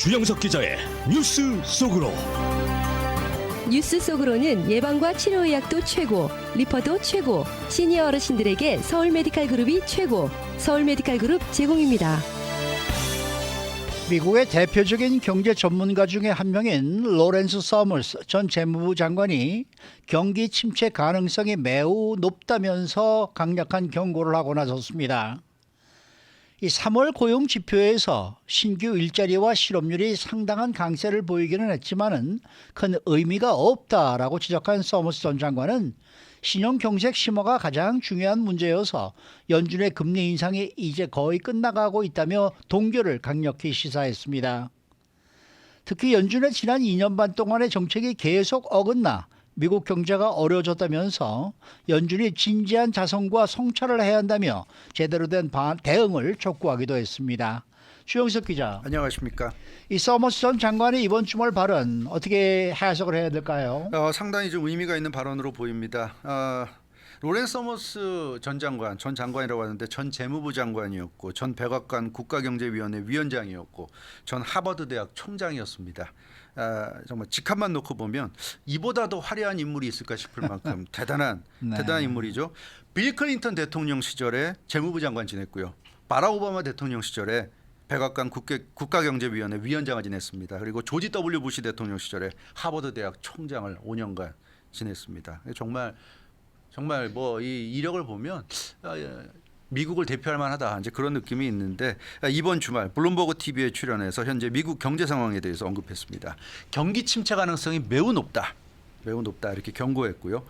주영석 기자의 뉴스 속으로. 뉴스 속으로는 예방과 치료의학도 최고, 리퍼도 최고, 시니어 어르신들에게 서울 메디칼 그룹이 최고, 서울 메디칼 그룹 제공입니다. 미국의 대표적인 경제 전문가 중에 한 명인 로렌스 서머스 전 재무부 장관이 경기 침체 가능성이 매우 높다면서 강력한 경고를 하고 나섰습니다. 이 3월 고용 지표에서 신규 일자리와 실업률이 상당한 강세를 보이기는 했지만은 큰 의미가 없다라고 지적한 서머스 전 장관은 신용 경색 심화가 가장 중요한 문제여서 연준의 금리 인상이 이제 거의 끝나가고 있다며 동결을 강력히 시사했습니다. 특히 연준의 지난 2년 반 동안의 정책이 계속 어긋나 미국 경제가 어려워졌다면서 연준이 진지한 자성과 성찰을 해야 한다며 제대로 된 대응을 촉구하기도 했습니다. 주영석 기자. 안녕하십니까. 이 서머스 전 장관의 이번 주말 발언 어떻게 해석을 해야 될까요? 상당히 좀 의미가 있는 발언으로 보입니다. 로렌스 서머스 전 장관이라고 하는데 전 재무부 장관이었고 전 백악관 국가경제위원회 위원장이었고 전 하버드 대학 총장이었습니다. 정말 직함만 놓고 보면 이보다 더 화려한 인물이 있을까 싶을 만큼 대단한 인물이죠. 빌 클린턴 대통령 시절에 재무부 장관 지냈고요. 바락 오바마 대통령 시절에 백악관 국가경제위원회 위원장을 지냈습니다. 그리고 조지 W 부시 대통령 시절에 하버드 대학 총장을 5년간 지냈습니다. 정말 뭐 이 이력을 보면 미국을 대표할 만하다 이제 그런 느낌이 있는데 이번 주말 블룸버그 TV에 출연해서 현재 미국 경제 상황에 대해서 언급했습니다. 경기 침체 가능성이 매우 높다 이렇게 경고했고요.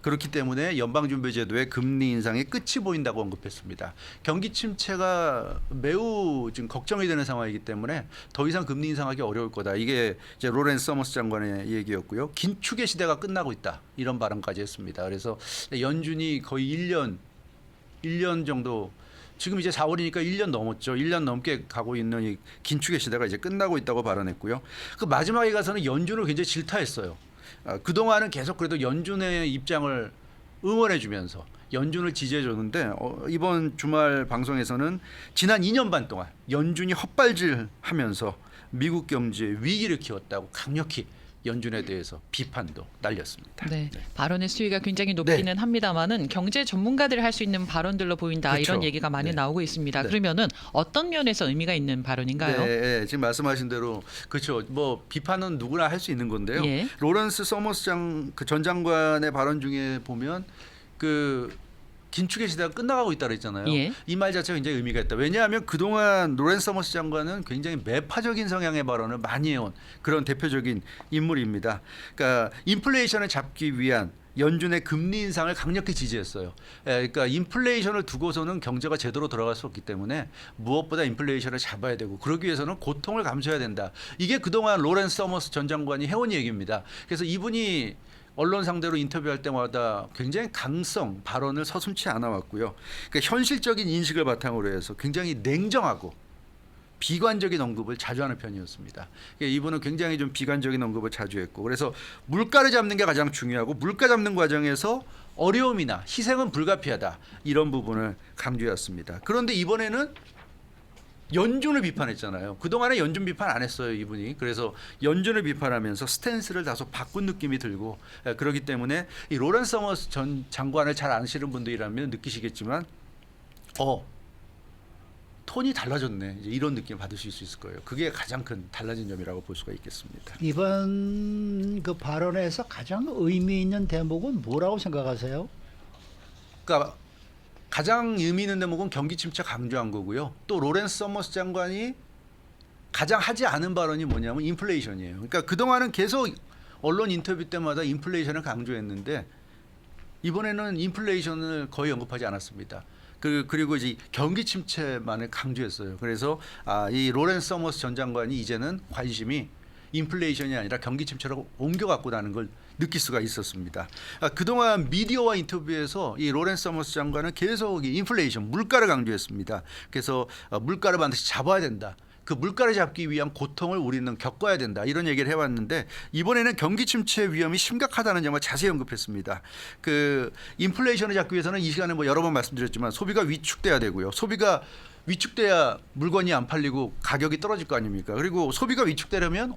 그렇기 때문에 연방준비제도의 금리 인상의 끝이 보인다고 언급했습니다. 경기 침체가 매우 지금 걱정이 되는 상황이기 때문에 더 이상 금리 인상하기 어려울 거다. 이게 이제 로렌스 서머스 장관의 얘기였고요. 긴축의 시대가 끝나고 있다 이런 발언까지 했습니다. 그래서 연준이 거의 1년 정도 지금 이제 4월이니까 1년 넘었죠. 1년 넘게 가고 있는 이 긴축의 시대가 이제 끝나고 있다고 발언했고요. 그 마지막에 가서는 연준을 굉장히 질타했어요. 그동안은 계속 그래도 연준의 입장을 응원해 주면서 연준을 지지해 줬는데 이번 주말 방송에서는 지난 2년 반 동안 연준이 헛발질하면서 미국 경제에 위기를 키웠다고 강력히 연준에 대해서 비판도 날렸습니다. 네, 발언의 수위가 굉장히 높기는 합니다만은 경제 전문가들이 할 수 있는 발언들로 보인다 그렇죠. 이런 얘기가 많이 나오고 있습니다. 네. 그러면은 어떤 면에서 의미가 있는 발언인가요? 네, 지금 말씀하신 대로 그렇죠. 뭐 비판은 누구나 할 수 있는 건데요. 예. 로렌스 서머스 전 장관의 발언 중에 보면 긴축의 시대가 끝나가고 있다 그랬잖아요. 예. 이 말 자체가 굉장히 의미가 있다. 왜냐하면 그동안 로렌스 서머스 장관은 굉장히 매파적인 성향의 발언을 많이 해온 그런 대표적인 인물입니다. 그러니까 인플레이션을 잡기 위한 연준의 금리 인상을 강력히 지지했어요. 그러니까 인플레이션을 두고서는 경제가 제대로 들어갈 수 없기 때문에 무엇보다 인플레이션을 잡아야 되고 그러기 위해서는 고통을 감수해야 된다. 이게 그동안 로렌스 서머스 전 장관이 해온 얘기입니다. 그래서 이분이 언론 상대로 인터뷰할 때마다 굉장히 강성 발언을 서슴지 않아 왔고요. 그러니까 현실적인 인식을 바탕으로 해서 굉장히 냉정하고 비관적인 언급을 자주 하는 편이었습니다. 그러니까 이분은 굉장히 좀 비관적인 언급을 자주 했고 그래서 물가를 잡는 게 가장 중요하고 물가 잡는 과정에서 어려움이나 희생은 불가피하다 이런 부분을 강조했습니다. 그런데 이번에는 연준을 비판했잖아요. 그동안에 연준 비판 안 했어요, 이분이. 그래서 연준을 비판하면서 스탠스를 다소 바꾼 느낌이 들고 그렇기 때문에 이 로렌스 서머스 전 장관을 잘 아시는 분들이라면 느끼시겠지만 톤이 달라졌네. 이제 이런 느낌을 받으실 수 있을 거예요. 그게 가장 큰 달라진 점이라고 볼 수가 있겠습니다. 이번 그 발언에서 가장 의미 있는 대목은 뭐라고 생각하세요? 그러니까 가장 의미 있는 대목은 경기 침체 강조한 거고요. 또 로렌스 서머스 장관이 가장 하지 않은 발언이 뭐냐면 인플레이션이에요. 그러니까 그동안은 계속 언론 인터뷰 때마다 인플레이션을 강조했는데 이번에는 인플레이션을 거의 언급하지 않았습니다. 그리고 이제 경기 침체만을 강조했어요. 그래서 이 로렌스 서머스 전 장관이 이제는 관심이 인플레이션이 아니라 경기 침체로 옮겨갔고 나는 걸 느낄 수가 있었습니다. 그동안 미디어와 인터뷰에서 이 로렌스 서머스 장관은 계속 인플레이션, 물가를 강조했습니다. 그래서 물가를 반드시 잡아야 된다. 그 물가를 잡기 위한 고통을 우리는 겪어야 된다. 이런 얘기를 해왔는데 이번에는 경기 침체 위험이 심각하다는 점을 자세히 언급했습니다. 그 인플레이션을 잡기 위해서는 이 시간에 뭐 여러 번 말씀드렸지만 소비가 위축돼야 되고요. 소비가 위축돼야 물건이 안 팔리고 가격이 떨어질 거 아닙니까? 그리고 소비가 위축되려면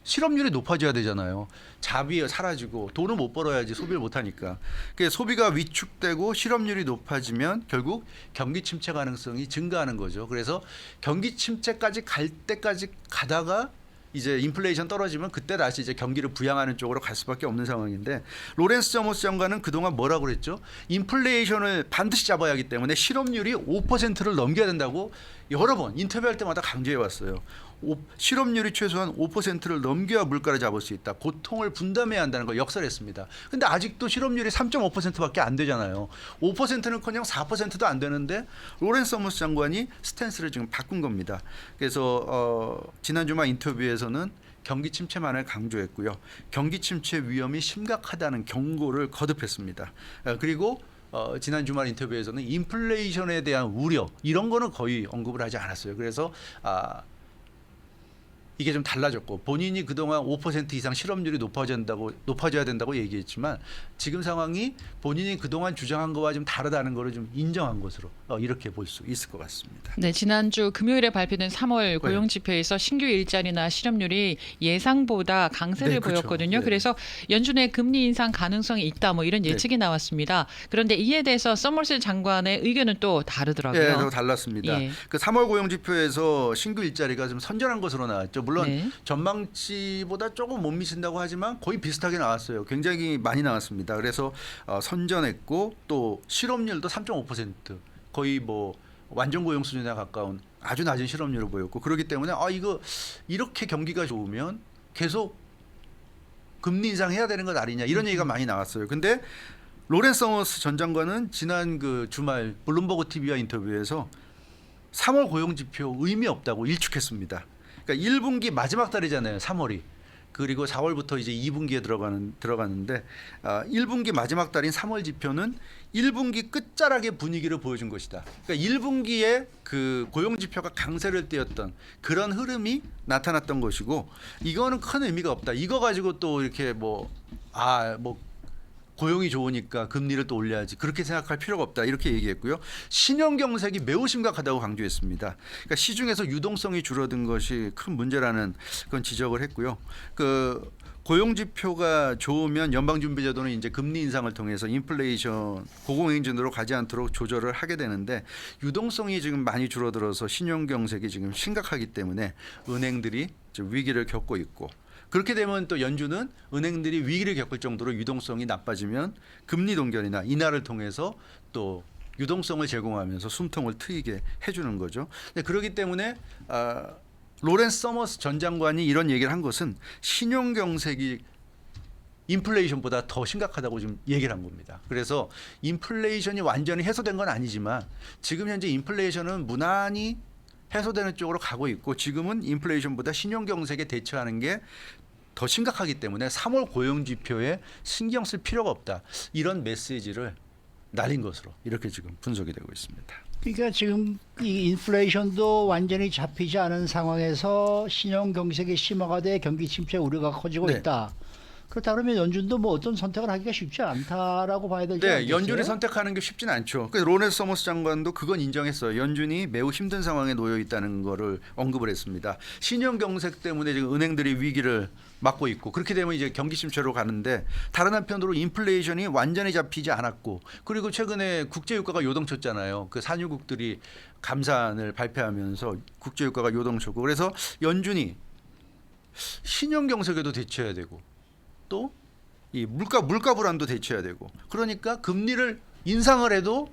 실업률이 높아져야 되잖아요. 자비 사라지고 돈을 못 벌어야지 소비를 못 하니까. 그러니까 소비가 위축되고 실업률이 높아지면 결국 경기 침체 가능성이 증가하는 거죠. 그래서 경기 침체까지 갈 때까지 가다가 이제 인플레이션 떨어지면 그때 다시 이제 경기를 부양하는 쪽으로 갈 수밖에 없는 상황인데, 로렌스 서머스 장관은 그동안 뭐라고 그랬죠? 인플레이션을 반드시 잡아야 하기 때문에 실업률이 5%를 넘겨야 된다고 여러 번 인터뷰할 때마다 강조해 왔어요. 실업률이 최소한 5%를 넘겨야 물가를 잡을 수 있다. 고통을 분담해야 한다는 걸 역설했습니다. 근데 아직도 실업률이 3.5%밖에 안 되잖아요. 5%는커녕 4%도 안 되는데 로렌스 서머스 장관이 스탠스를 지금 바꾼 겁니다. 그래서 지난 주말 인터뷰에서는 경기 침체만을 강조했고요. 경기 침체 위험이 심각하다는 경고를 거듭했습니다. 그리고 지난 주말 인터뷰에서는 인플레이션에 대한 우려 이런 거는 거의 언급을 하지 않았어요. 그래서 이게 좀 달라졌고, 본인이 그동안 5% 이상 실업률이 높아져야 된다고 얘기했지만 지금 상황이 본인이 그동안 주장한 거와 좀 다르다는 거를 좀 인정한 것으로 이렇게 볼 수 있을 것 같습니다. 네, 지난주 금요일에 발표된 3월 고용 지표에서 신규 일자리나 실업률이 예상보다 강세를 네, 그렇죠. 보였거든요. 네. 그래서 연준의 금리 인상 가능성이 있다 뭐 이런 예측이 나왔습니다. 그런데 이에 대해서 서머스 장관의 의견은 또 다르더라고요. 네, 더 달랐습니다. 예. 그 3월 고용 지표에서 신규 일자리가 좀 선전한 것으로 나왔죠. 물론 네. 전망치보다 조금 못 미친다고 하지만 거의 비슷하게 나왔어요. 굉장히 많이 나왔습니다. 그래서 선전했고, 또 실업률도 3.5%, 거의 뭐 완전 고용 수준에 가까운 아주 낮은 실업률을 보였고, 그렇기 때문에 이거 이렇게 경기가 좋으면 계속 금리 인상해야 되는 것 아니냐 이런 얘기가 많이 나왔어요. 근데 로렌스 서머스 전 장관은 지난 그 주말 블룸버그 TV와 인터뷰에서 3월 고용 지표 의미 없다고 일축했습니다. 그러니까 1분기 마지막 달이잖아요, 3월이. 그리고 4월부터 이제 2분기에 들어가는데 1분기 마지막 달인 3월 지표는 1분기 끝자락의 분위기를 보여준 것이다. 그러니까 1분기에 그 고용 지표가 강세를 띠었던 그런 흐름이 나타났던 것이고, 이거는 큰 의미가 없다. 이거 가지고 또 이렇게 뭐 고용이 좋으니까 금리를 또 올려야지, 그렇게 생각할 필요가 없다, 이렇게 얘기했고요. 신용 경색이 매우 심각하다고 강조했습니다. 그러니까 시중에서 유동성이 줄어든 것이 큰 문제라는 그런 지적을 했고요. 그 고용 지표가 좋으면 연방준비제도는 이제 금리 인상을 통해서 인플레이션 고공행진으로 가지 않도록 조절을 하게 되는데, 유동성이 지금 많이 줄어들어서 신용 경색이 지금 심각하기 때문에 은행들이 지금 위기를 겪고 있고, 그렇게 되면 또 연준은 은행들이 위기를 겪을 정도로 유동성이 나빠지면 금리 동결이나 인하를 통해서 또 유동성을 제공하면서 숨통을 트이게 해주는 거죠. 그렇기 때문에 로렌스 서머스 전 장관이 이런 얘기를 한 것은 신용 경색이 인플레이션보다 더 심각하다고 지금 얘기를 한 겁니다. 그래서 인플레이션이 완전히 해소된 건 아니지만 지금 현재 인플레이션은 무난히 해소되는 쪽으로 가고 있고, 지금은 인플레이션보다 신용 경색에 대처하는 게 더 심각하기 때문에 3월 고용 지표에 신경 쓸 필요가 없다, 이런 메시지를 날린 것으로 이렇게 지금 분석이 되고 있습니다. 그러니까 지금 이 인플레이션도 완전히 잡히지 않은 상황에서 신용 경색이 심화가 돼 경기 침체 우려가 커지고 네. 있다. 그렇다 그러면 연준도 뭐 어떤 선택을 하기가 쉽지 않다라고 봐야 되지 않겠어요? 네, 연준이 선택하는 게 쉽지는 않죠. 그래서 로렌스 서머스 장관도 그건 인정했어요. 연준이 매우 힘든 상황에 놓여 있다는 거를 언급을 했습니다. 신용 경색 때문에 지금 은행들이 위기를 맞고 있고, 그렇게 되면 이제 경기 침체로 가는데, 다른 한편으로 인플레이션이 완전히 잡히지 않았고, 그리고 최근에 국제 유가가 요동쳤잖아요. 그 산유국들이 감산을 발표하면서 국제 유가가 요동쳤고, 그래서 연준이 신용 경색에도 대처해야 되고, 또 이 물가 불안도 대처해야 되고, 그러니까 금리를 인상을 해도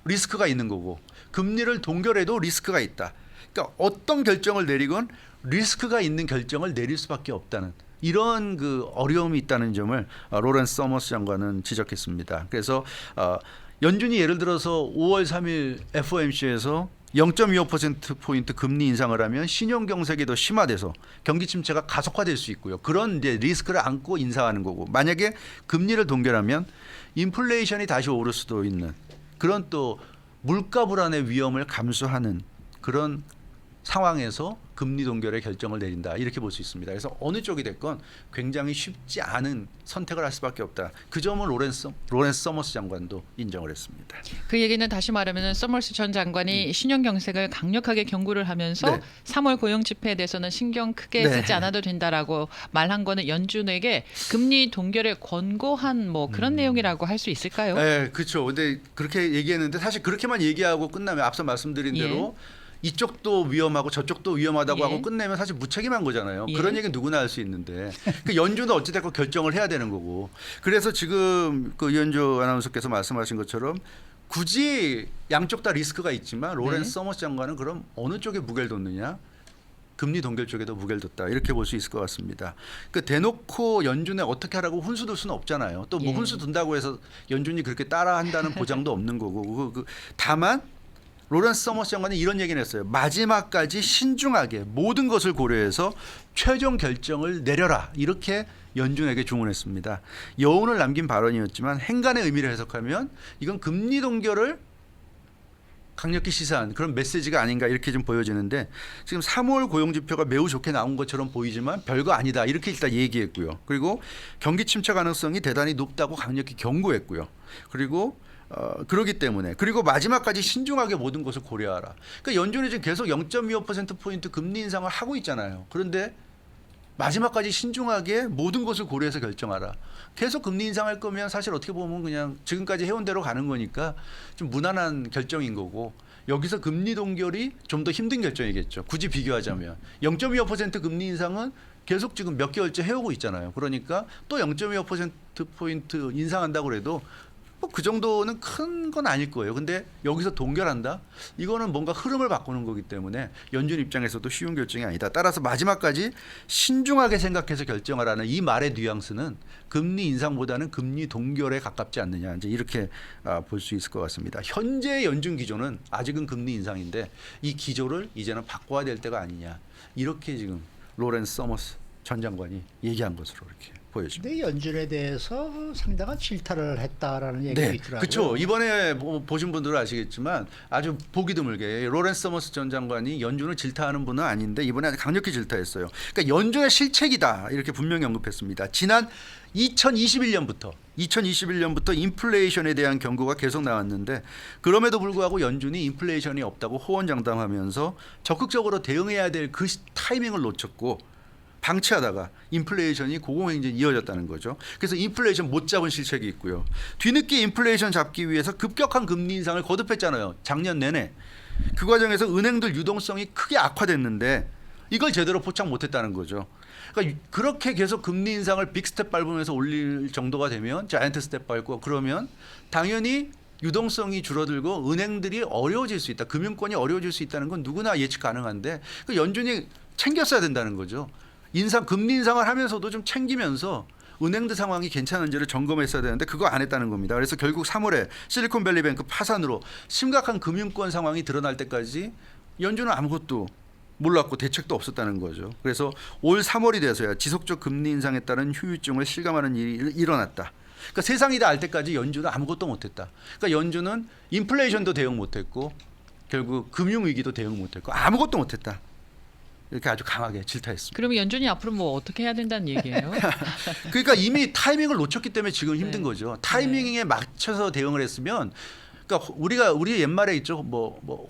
리스크가 있는 거고, 금리를 동결해도 리스크가 있다. 그러니까 어떤 결정을 내리건 리스크가 있는 결정을 내릴 수밖에 없다는 이런 그 어려움이 있다는 점을 로렌스 서머스 장관은 지적했습니다. 그래서 연준이 예를 들어서 5월 3일 FOMC에서 0.25%포인트 금리 인상을 하면 신용 경색이 더 심화돼서 경기 침체가 가속화될 수 있고요. 그런 이제 리스크를 안고 인상하는 거고, 만약에 금리를 동결하면 인플레이션이 다시 오를 수도 있는 그런 또 물가 불안의 위험을 감수하는 그런 상황에서 금리 동결의 결정을 내린다 이렇게 볼 수 있습니다. 그래서 어느 쪽이 됐건 굉장히 쉽지 않은 선택을 할 수밖에 없다. 그 점을 로렌스 서머스 장관도 인정을 했습니다. 그 얘기는 다시 말하면 서머스 전 장관이 신용 경색을 강력하게 경고를 하면서 네. 3월 고용 지표에 대해서는 신경 크게 네. 쓰지 않아도 된다라고 말한 거는 연준에게 금리 동결을 권고한 뭐 그런 내용이라고 할 수 있을까요? 네, 그렇죠. 근데 그렇게 얘기했는데 사실 그렇게만 얘기하고 끝나면 앞서 말씀드린 예. 대로 이쪽도 위험하고 저쪽도 위험하다고 예. 하고 끝내면 사실 무책임한 거잖아요. 예. 그런 얘기는 누구나 할 수 있는데 그 연준은 어찌됐건 결정을 해야 되는 거고 그래서 지금 그 이현주 아나운서께서 말씀하신 것처럼 굳이 양쪽 다 리스크가 있지만 로렌스 네. 서머스 장관은 그럼 어느 쪽에 무게를 뒀느냐? 금리 동결 쪽에도 무게를 뒀다 이렇게 볼 수 있을 것 같습니다. 그 대놓고 연준에 어떻게 하라고 훈수 둘 수는 없잖아요. 또 뭐 예. 훈수 둔다고 해서 연준이 그렇게 따라한다는 보장도 없는 거고 다만 로렌스 서머스 장관은 이런 얘기를 했어요. 마지막까지 신중하게 모든 것을 고려해서 최종 결정을 내려라 이렇게 연준에게 주문했습니다. 여운을 남긴 발언이었지만 행간의 의미를 해석하면 이건 금리 동결을 강력히 시사한 그런 메시지가 아닌가 이렇게 좀 보여지는데 지금 3월 고용지표가 매우 좋게 나온 것처럼 보이지만 별거 아니다 이렇게 일단 얘기했고요. 그리고 경기 침체 가능성이 대단히 높다고 강력히 경고했고요. 그리고 그러기 때문에 그리고 마지막까지 신중하게 모든 것을 고려하라. 그러니까 연준이 지금 계속 0.25%포인트 금리 인상을 하고 있잖아요. 그런데 마지막까지 신중하게 모든 것을 고려해서 결정하라. 계속 금리 인상할 거면 사실 어떻게 보면 그냥 지금까지 해온 대로 가는 거니까 좀 무난한 결정인 거고 여기서 금리 동결이 좀 더 힘든 결정이겠죠. 굳이 비교하자면 0.25% 금리 인상은 계속 지금 몇 개월째 해오고 있잖아요. 그러니까 또 0.25%포인트 인상한다고 해도 뭐 그 정도는 큰 건 아닐 거예요. 근데 여기서 동결한다? 이거는 뭔가 흐름을 바꾸는 거기 때문에 연준 입장에서도 쉬운 결정이 아니다. 따라서 마지막까지 신중하게 생각해서 결정하라는 이 말의 뉘앙스는 금리 인상보다는 금리 동결에 가깝지 않느냐. 이제 이렇게 볼 수 있을 것 같습니다. 현재 연준 기조는 아직은 금리 인상인데 이 기조를 이제는 바꿔야 될 때가 아니냐. 이렇게 지금 로렌스 서머스 전 장관이 얘기한 것으로 이렇게 보여집니다. 근데 연준에 대해서 상당한 질타를 했다라는 얘기가 네, 있더라고요. 그렇죠. 이번에 보신 분들은 아시겠지만 아주 보기 드물게 로렌스 서머스 전 장관이 연준을 질타하는 분은 아닌데 이번에 아주 강력히 질타했어요. 그러니까 연준의 실책이다 이렇게 분명히 언급했습니다. 지난 2021년부터 인플레이션에 대한 경고가 계속 나왔는데 그럼에도 불구하고 연준이 인플레이션이 없다고 호언장담하면서 적극적으로 대응해야 될 그 타이밍을 놓쳤고 방치하다가 인플레이션이 고공행진이 이어졌다는 거죠. 그래서 인플레이션 못 잡은 실책이 있고요. 뒤늦게 인플레이션 잡기 위해서 급격한 금리 인상을 거듭했잖아요. 작년 내내. 그 과정에서 은행들 유동성이 크게 악화됐는데 이걸 제대로 포착 못했다는 거죠. 그러니까 그렇게 계속 금리 인상을 빅 스텝 밟으면서 올릴 정도가 되면 자이언트 스텝 밟고 그러면 당연히 유동성이 줄어들고 은행들이 어려워질 수 있다. 금융권이 어려워질 수 있다는 건 누구나 예측 가능한데 그 연준이 챙겼어야 된다는 거죠. 금리 인상을 하면서도 좀 챙기면서 은행들 상황이 괜찮은지를 점검했어야 되는데 그거 안 했다는 겁니다. 그래서 결국 3월에 실리콘밸리뱅크 파산으로 심각한 금융권 상황이 드러날 때까지 연준은 아무것도 몰랐고 대책도 없었다는 거죠. 그래서 올 3월이 돼서야 지속적 금리 인상에 따른 후유증을 실감하는 일이 일어났다. 그러니까 세상이 다 알 때까지 연준은 아무것도 못했다. 그러니까 연준은 인플레이션도 대응 못했고 결국 금융위기도 대응 못했고 아무것도 못했다. 이렇게 아주 강하게 질타했습니다. 그러면 연준이 앞으로 뭐 어떻게 해야 된다는 얘기예요? 그러니까 이미 타이밍을 놓쳤기 때문에 지금 힘든 네. 거죠. 타이밍에 맞춰서 대응을 했으면 그러니까 우리 옛말에 있죠. 뭐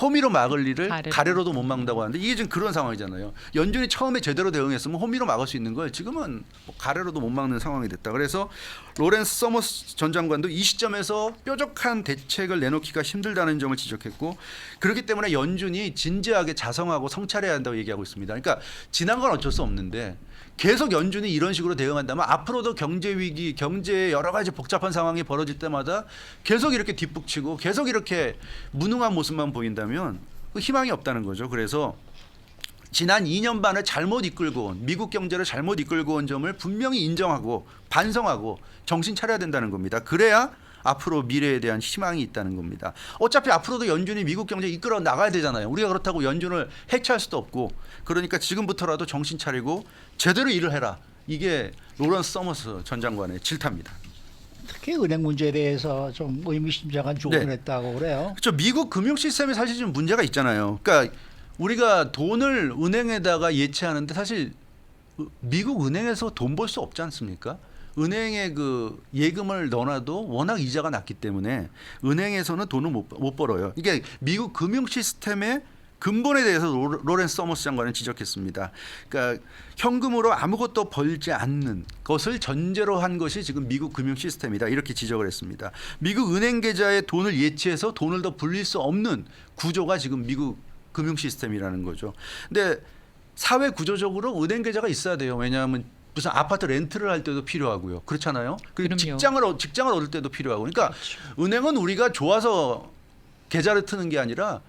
호미로 막을 일을 가래로도 못 막는다고 하는데 이게 지금 그런 상황이잖아요. 연준이 처음에 제대로 대응했으면 호미로 막을 수 있는 걸 지금은 가래로도 못 막는 상황이 됐다. 그래서 로렌스 서머스 전 장관도 이 시점에서 뾰족한 대책을 내놓기가 힘들다는 점을 지적했고 그렇기 때문에 연준이 진지하게 자성하고 성찰해야 한다고 얘기하고 있습니다. 그러니까 지난 건 어쩔 수 없는데 계속 연준이 이런 식으로 대응한다면 앞으로도 경제 위기, 경제의 여러 가지 복잡한 상황이 벌어질 때마다 계속 이렇게 뒷북치고 계속 이렇게 무능한 모습만 보인다면 희망이 없다는 거죠. 그래서 지난 2년 반을 잘못 이끌고 온 미국 경제를 잘못 이끌고 온 점을 분명히 인정하고 반성하고 정신 차려야 된다는 겁니다. 그래야 앞으로 미래에 대한 희망이 있다는 겁니다. 어차피 앞으로도 연준이 미국 경제 이끌어 나가야 되잖아요. 우리가 그렇다고 연준을 해체할 수도 없고 그러니까 지금부터라도 정신 차리고 제대로 일을 해라. 이게 로렌스 서머스 전 장관의 질타입니다. 특히 은행 문제에 대해서 좀 의미심장한 조언을 네. 했다고 그래요. 그렇죠. 미국 금융 시스템에 사실 좀 문제가 있잖아요. 그러니까 우리가 돈을 은행에다가 예치하는데 사실 미국 은행에서 돈 벌 수 없지 않습니까? 은행에 그 예금을 넣어놔도 워낙 이자가 낮기 때문에 은행에서는 돈을 못 벌어요. 이게 미국 금융 시스템의 근본에 대해서 로렌스 서머스 장관은 지적했습니다. 그러니까 현금으로 아무것도 벌지 않는 것을 전제로 한 것이 지금 미국 금융 시스템이다. 이렇게 지적을 했습니다. 미국 은행 계좌에 돈을 예치해서 돈을 더 불릴 수 없는 구조가 지금 미국 금융 시스템이라는 거죠. 근데 사회 구조적으로 은행 계좌가 있어야 돼요. 왜냐하면 무슨 아파트 렌트를 할 때도 필요하고요. 그렇잖아요. 그리고 그럼요. 직장을 얻을 때도 필요하고. 그러니까 은행은 우리가 좋아서 계좌를 트는 게 아니라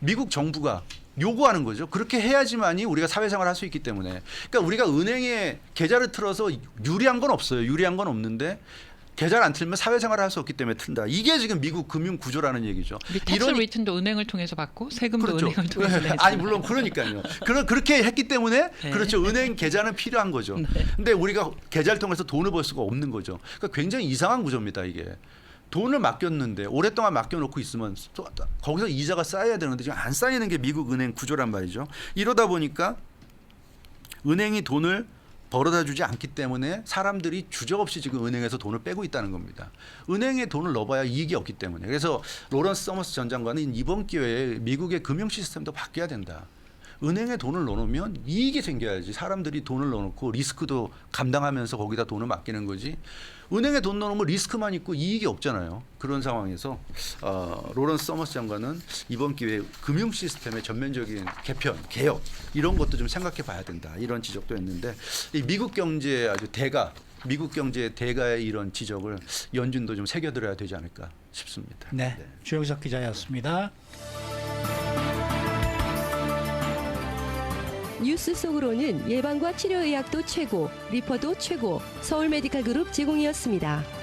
미국 정부가 요구하는 거죠. 그렇게 해야지만이 우리가 사회생활을 할 수 있기 때문에. 그러니까 우리가 은행에 계좌를 틀어서 유리한 건 없어요. 유리한 건 없는데 계좌를 안 틀면 사회생활을 할 수 없기 때문에 튼다. 이게 지금 미국 금융 구조라는 얘기죠. 텍스 리턴도 은행을 통해서 받고 세금도 그렇죠. 은행을 통해서 내죠. 아니 물론 그러니까요. 그렇게 했기 때문에 네. 그렇죠. 은행 계좌는 필요한 거죠. 근데 우리가 계좌를 통해서 돈을 벌 수가 없는 거죠. 그러니까 굉장히 이상한 구조입니다. 이게. 돈을 맡겼는데 오랫동안 맡겨놓고 있으면 거기서 이자가 쌓여야 되는데 지금 안 쌓이는 게 미국 은행 구조란 말이죠. 이러다 보니까 은행이 돈을 벌어다 주지 않기 때문에 사람들이 주저없이 지금 은행에서 돈을 빼고 있다는 겁니다. 은행에 돈을 넣어봐야 이익이 없기 때문에. 그래서 로런스 서머스 전 장관은 이번 기회에 미국의 금융 시스템도 바뀌어야 된다. 은행에 돈을 넣어놓으면 이익이 생겨야지. 사람들이 돈을 넣어놓고 리스크도 감당하면서 거기다 돈을 맡기는 거지. 은행에 돈 넣어놓으면 리스크만 있고 이익이 없잖아요. 그런 상황에서 로런스 서머스 장관은 이번 기회에 금융 시스템의 전면적인 개편, 개혁 이런 것도 좀 생각해 봐야 된다. 이런 지적도 했는데 이 미국 경제의 아주 미국 경제의 대가의 이런 지적을 연준도 좀 새겨들어야 되지 않을까 싶습니다. 네, 주영석 기자였습니다. 뉴스 속으로는 예방과 치료의학도 최고, 리퍼도 최고, 서울 메디칼 그룹 제공이었습니다.